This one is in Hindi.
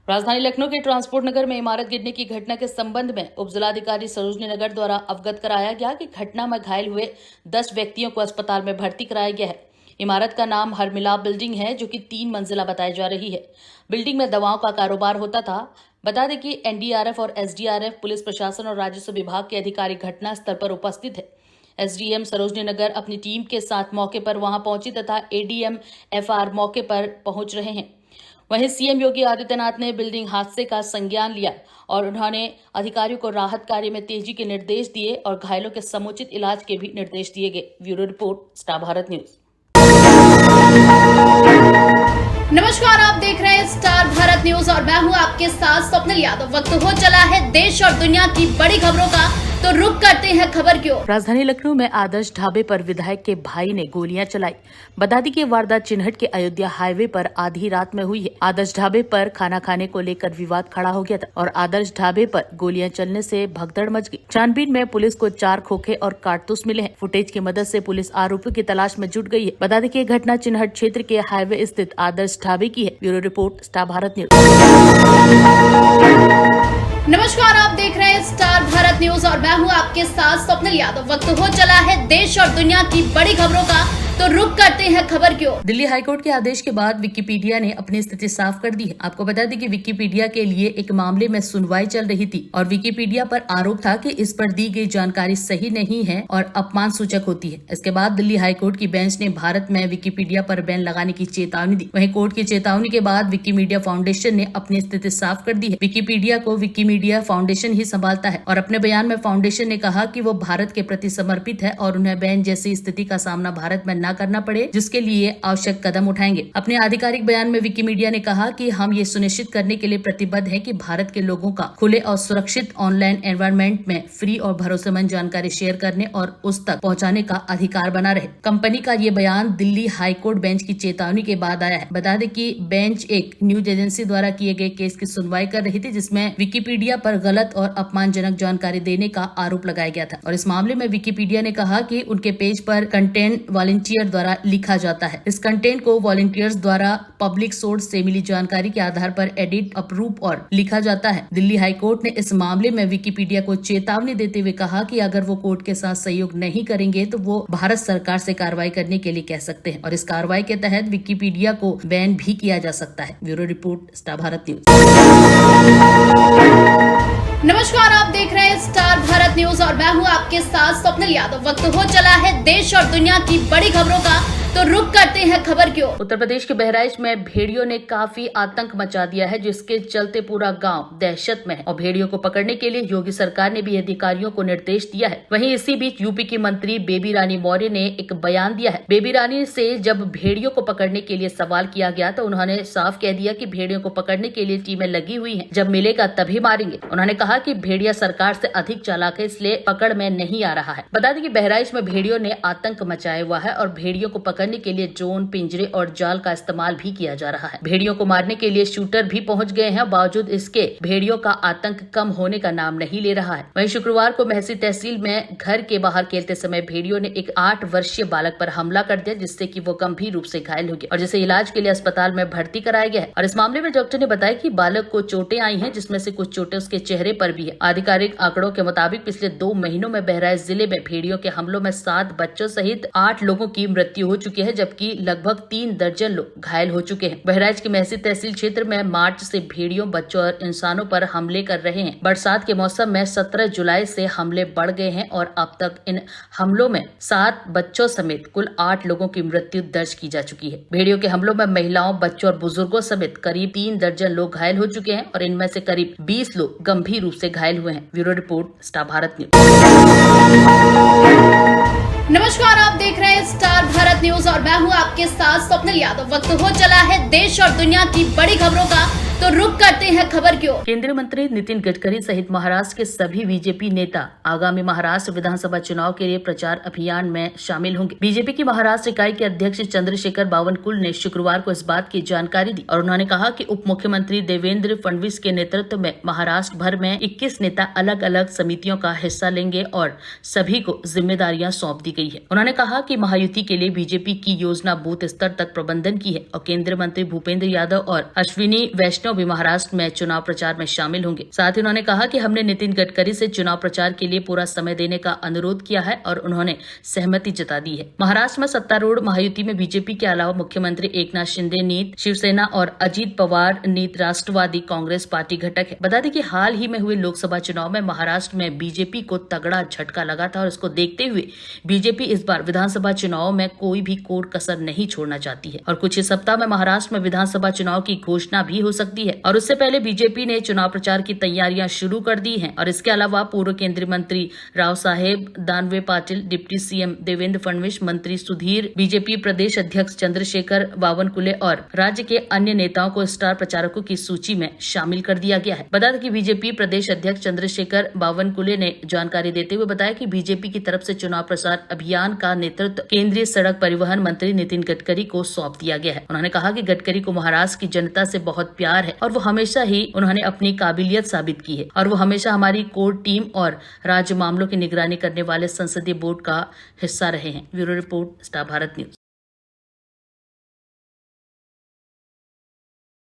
राजधानी लखनऊ के ट्रांसपोर्ट नगर में इमारत गिरने की घटना के संबंध में उप जिलाधिकारी सरोजनी नगर द्वारा अवगत कराया गया कि घटना में घायल हुए 10 व्यक्तियों को अस्पताल में भर्ती कराया गया है। इमारत का नाम हरमिलाप बिल्डिंग है, जो कि 3 मंजिला बताई जा रही है। बिल्डिंग में दवाओं का कारोबार होता था। बता दें कि एनडीआरएफ और एसडीआरएफ, पुलिस प्रशासन और राजस्व विभाग के अधिकारी घटनास्थल पर उपस्थित है। एसडीएम सरोजनी नगर अपनी टीम के साथ मौके पर वहां पहुंची तथा एडीएम एफआर मौके पर पहुंच रहे हैं। वहीं सीएम योगी आदित्यनाथ ने बिल्डिंग हादसे का संज्ञान लिया और उन्होंने अधिकारियों को राहत कार्य में तेजी के निर्देश दिए और घायलों के समुचित इलाज के भी निर्देश दिए गए। Bureau report, star Bharat news. नमस्कार, आप देख रहे हैं स्टार भारत न्यूज और मैं हूं आपके साथ स्वप्निल यादव। वक्त हो चला है देश और दुनिया की बड़ी खबरों का, तो रुक करते हैं खबर की ओर। राजधानी लखनऊ में आदर्श ढाबे पर विधायक के भाई ने गोलियां चलाई। बता दी कि वारदात चिन्हट के अयोध्या हाईवे पर आधी रात में हुई है। आदर्श ढाबे पर खाना खाने को लेकर विवाद खड़ा हो गया था और आदर्श ढाबे पर गोलियां चलने से भगदड़ मच गई। छानबीन में पुलिस को 4 खोखे और कारतूस मिले हैं। फुटेज की मदद से पुलिस आरोपियों की तलाश में जुट गई है। बता दें कि घटना चिन्हट क्षेत्र के हाईवे स्थित आदर्श ढाबे की है। Bureau report, star Bharat news. नमस्कार, आप देख रहे हैं स्टार भारत न्यूज और मैं हूं आपके साथ स्वप्निल यादव। वक्त हो चला है देश और दुनिया की बड़ी खबरों का, तो रुक करते हैं खबर की ओर। दिल्ली हाईकोर्ट के आदेश के बाद विकिपीडिया ने अपनी स्थिति साफ कर दी है। आपको बता दें कि विकिपीडिया के लिए एक मामले में सुनवाई चल रही थी और विकिपीडिया पर आरोप था कि इस पर दी गई जानकारी सही नहीं है और अपमान सूचक होती है। इसके बाद दिल्ली हाईकोर्ट की बेंच ने भारत में विकिपीडिया पर बैन लगाने की चेतावनी दी। वहीं कोर्ट की चेतावनी के बाद विकिमीडिया फाउंडेशन ने अपनी स्थिति साफ कर दी है। विकिपीडिया को विकिमीडिया फाउंडेशन ही संभालता है और अपने बयान में फाउंडेशन ने कहा कि वो भारत के प्रति समर्पित है और उन्हें बैन जैसी स्थिति का सामना भारत में न करना पड़े, जिसके लिए आवश्यक कदम उठाएंगे। अपने आधिकारिक बयान में विकिमीडिया ने कहा कि हम ये सुनिश्चित करने के लिए प्रतिबद्ध हैं कि भारत के लोगों का खुले और सुरक्षित ऑनलाइन एनवायरनमेंट में फ्री और भरोसेमंद जानकारी शेयर करने और उस तक पहुंचाने का अधिकार बना रहे। कंपनी का ये बयान दिल्ली हाईकोर्ट बेंच की चेतावनी के बाद आया है। बता दें कि बेंच एक न्यूज एजेंसी द्वारा किए गए केस की सुनवाई कर रही थी, जिसमें विकिपीडिया पर गलत और अपमानजनक जानकारी देने का आरोप लगाया गया था और इस मामले में विकिपीडिया ने कहा कि उनके पेज पर कंटेंट वॉलंटियर द्वारा लिखा जाता है। इस कंटेंट को वॉलंटियर्स द्वारा पब्लिक सोर्स से मिली जानकारी के आधार पर एडिट, अप्रूव और लिखा जाता है। दिल्ली हाईकोर्ट ने इस मामले में विकिपीडिया को चेतावनी देते हुए कहा कि अगर वो कोर्ट के साथ सहयोग नहीं करेंगे तो वो भारत सरकार से कार्रवाई करने के लिए कह सकते हैं और इस कार्रवाई के तहत विकिपीडिया को बैन भी किया जा सकता है। Bureau report, star Bharat news. नमस्कार, आप देख रहे हैं स्टार भारत न्यूज और मैं हूं आपके साथ स्वप्निल यादव। वक्त हो चला है देश और दुनिया की बड़ी खबरों का, तो रुक करते हैं खबर की ओर। उत्तर प्रदेश के बहराइच में भेड़ियों ने काफी आतंक मचा दिया है, जिसके चलते पूरा गांव दहशत में है और भेड़ियों को पकड़ने के लिए योगी सरकार ने भी अधिकारियों को निर्देश दिया है। वहीं इसी बीच यूपी की मंत्री बेबी रानी मौर्य ने एक बयान दिया है। बेबी रानी से जब भेड़ियों को पकड़ने के लिए सवाल किया गया तो उन्होंने साफ कह दिया कि भेड़ियों को पकड़ने के लिए टीमें लगी हुई है, जब मिलेगा तभी मारेंगे। उन्होंने कहा कि भेड़िया सरकार से अधिक चालाक है, इसलिए पकड़ में नहीं आ रहा है। बता दें कि बहराइच में भेड़ियों ने आतंक मचाया हुआ है और भेड़ियों को पकड़ने के लिए ड्रोन, पिंजरे और जाल का इस्तेमाल भी किया जा रहा है। भेड़ियों को मारने के लिए शूटर भी पहुंच गए हैं। बावजूद इसके भेड़ियों का आतंक कम होने का नाम नहीं ले रहा है। वहीं शुक्रवार को महसी तहसील में घर के बाहर खेलते समय भेड़ियों ने एक 8 वर्षीय बालक पर हमला कर दिया, जिससे कि वो गंभीर रूप से घायल हो गया और जिसे इलाज के लिए अस्पताल में भर्ती कराया गया है। और इस मामले में डॉक्टर ने बताया कि बालक को चोटें आई हैं, जिसमें से कुछ चोटें उसके चेहरे पर भी है। आधिकारिक आंकड़ों के मुताबिक पिछले 2 महीनों में बहराइच जिले में भेड़ियों के हमलों में 7 बच्चों सहित 8 लोगों की मृत्यु हो चुकी है, जबकि लगभग 3 दर्जन लोग घायल हो चुके हैं। बहराइच के महसी तहसील क्षेत्र में मार्च से भेड़ियों, बच्चों और इंसानों पर हमले कर रहे हैं। बरसात के मौसम में 17 जुलाई से हमले बढ़ गए हैं और अब तक इन हमलों में 7 बच्चों समेत कुल 8 लोगों की मृत्यु दर्ज की जा चुकी है। भेड़ियों के हमलों में महिलाओं, बच्चों और बुजुर्गों समेत करीब 3 दर्जन लोग घायल हो चुके हैं और इनमें से करीब 20 लोग गंभीर रूप से घायल हुए हैं। Bureau report, star Bharat news. नमस्कार, आप देख रहे हैं स्टार भारत न्यूज और मैं हूं आपके साथ स्वप्निल यादव। वक्त हो चला है देश और दुनिया की बड़ी खबरों का, तो रुक करते हैं खबर की ओर। केंद्रीय मंत्री नितिन गडकरी सहित महाराष्ट्र के सभी बीजेपी नेता आगामी महाराष्ट्र विधानसभा चुनाव के लिए प्रचार अभियान में शामिल होंगे। बीजेपी की महाराष्ट्र इकाई के अध्यक्ष चंद्रशेखर बावनकुल ने शुक्रवार को इस बात की जानकारी दी और उन्होंने कहा कि उप मुख्यमंत्री देवेंद्र फडणवीस के नेतृत्व में महाराष्ट्र भर में 21 नेता अलग अलग समितियों का हिस्सा लेंगे और सभी को जिम्मेदारियां सौंप दी गई है। उन्होंने कहा कि महायुति के लिए बीजेपी की योजना बूथ स्तर तक प्रबंधन की है और केंद्रीय मंत्री भूपेंद्र यादव और अश्विनी वैष्णव वैष्णव भी महाराष्ट्र में चुनाव प्रचार में शामिल होंगे। साथ ही उन्होंने कहा कि हमने नितिन गडकरी से चुनाव प्रचार के लिए पूरा समय देने का अनुरोध किया है और उन्होंने सहमति जता दी है। महाराष्ट्र में सत्तारूढ़ महायुति में बीजेपी के अलावा मुख्यमंत्री एकनाथ शिंदे नीत शिवसेना और अजीत पवार नीत राष्ट्रवादी कांग्रेस पार्टी घटक है। बता दें कि हाल ही में हुए लोकसभा चुनाव में महाराष्ट्र में बीजेपी को तगड़ा झटका लगा था और इसको देखते हुए बीजेपी इस बार विधानसभा चुनाव में कोई भी कोर कसर नहीं छोड़ना चाहती है और कुछ ही सप्ताह में महाराष्ट्र में विधानसभा चुनाव की घोषणा भी हो सकती है और उससे पहले बीजेपी ने चुनाव प्रचार की तैयारियां शुरू कर दी हैं। और इसके अलावा पूर्व केंद्रीय मंत्री राव साहेब दानवे पाटिल, डिप्टी सीएम देवेंद्र फडणवीस, मंत्री सुधीर, बीजेपी प्रदेश अध्यक्ष चंद्रशेखर बावनकुले और राज्य के अन्य नेताओं को स्टार प्रचारकों की सूची में शामिल कर दिया गया है। बता दें कि बीजेपी प्रदेश अध्यक्ष चंद्रशेखर बावनकुले ने जानकारी देते हुए बताया कि बीजेपी की तरफ से चुनाव प्रचार अभियान का नेतृत्व केंद्रीय सड़क परिवहन मंत्री नितिन गडकरी को सौंप दिया गया है। उन्होंने कहा कि गडकरी को महाराष्ट्र की जनता से बहुत प्यार है और वो हमेशा ही उन्होंने अपनी काबिलियत साबित की है और वो हमेशा हमारी कोर टीम और राज्य मामलों की निगरानी करने वाले संसदीय बोर्ड का हिस्सा रहे हैं। Bureau report, star Bharat news.